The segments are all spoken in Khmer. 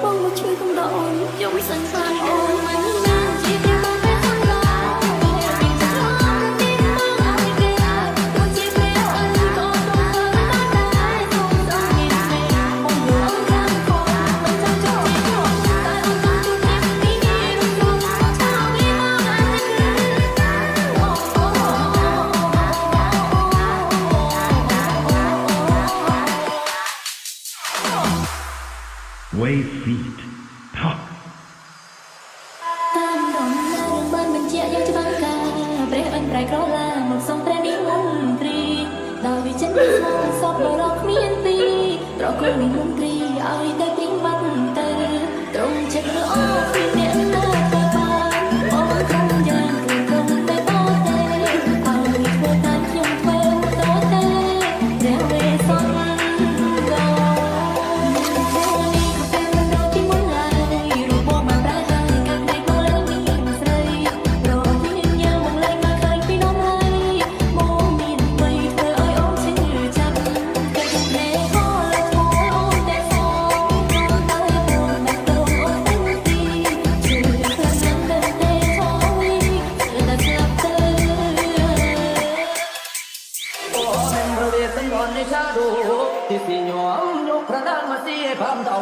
បងមកជួយកំដរអូនយកវិសិនបានអូនមិនមានជីវិតមកតែខាងឡើយពីឆ្លងទីមកអត់គេមកជីវិតអីក៏ต้องធ្វើបានដែរសូមដល់នេះបងយកខាងខំមិនចាំចូលខ្លួនតែអូនต้องជួយនេះនេះរំលងឆាវនេះមកអត់គេ Wave Feet Talk តាមដងណារឿងបានបញ្ជាក់យ៉ាងច្បាស់ការព្រះអិនប្រែក្រឡាមកសុំព្រះនិមន្ត្រីដោយវិចិត្រស្មោះសពរកគ្មានពីរប្រគល់និមន្ត្រីឲ្យតែព្រៀងបាត់ទៅត្រង់ចិត្តល្អគ្មានអ្នកណាទៅបានអូនខំយ៉ាងគ្រឿងក្រុមតែបោទេឲ្យធ្វើតាមខ្ញុំធ្វើតទេព្រះវេសនที่สิยอมยกพระนางมาเสียพามเต่า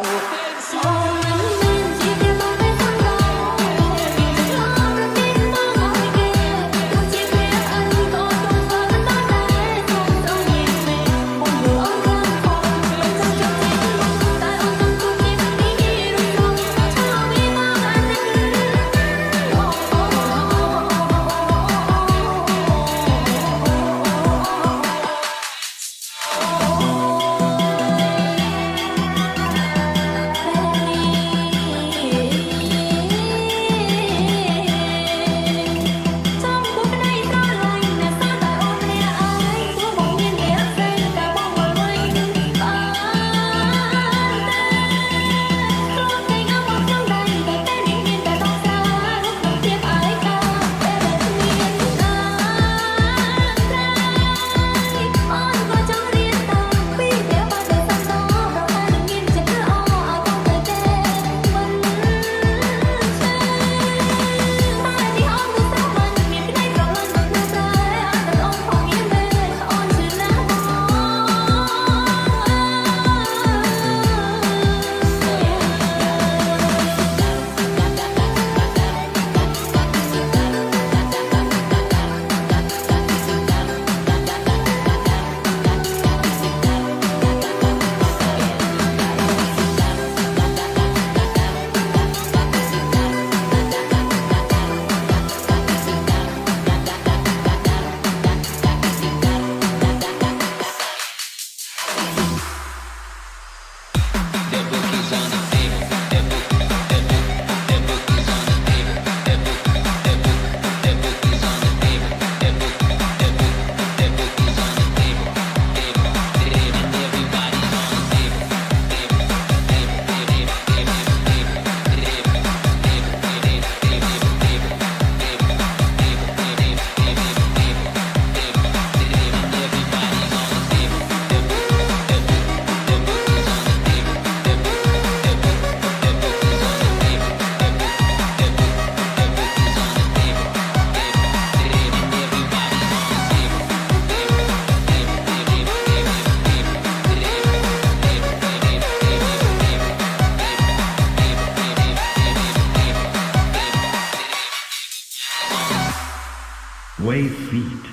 Wave Feet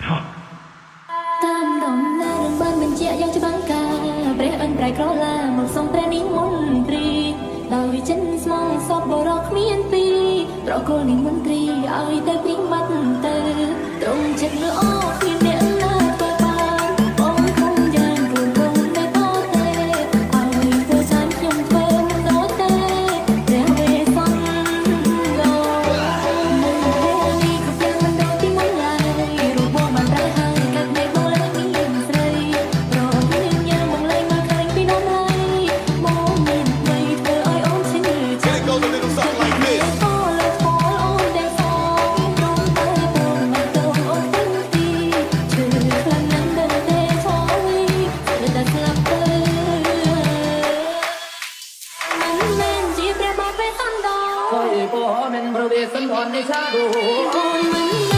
Talk តាមដំណើររឿងបានបញ្ជាក់យ៉ាងច្បាស់ការព្រះអិនប្រែក្រឡាមកសុំព្រះនិមន្ត្រីដោយវិចិត្រស្មោះសពបរកគ្មានពីរប្រគល់និមន្ត្រីឲ្យតែព្រៀងបាត់ទៅត្រង់ចិត្តល្អគ្មានអ្នកណាទៅបានបងខំយ៉ាងគ្រឿងក្រុមតែបោទេឲ្យធ្វើតាមខ្ញុំធ្វើតទេព្រះវេសន อยบ่แม่นพระเวสสันดรในชาดก អូនមិន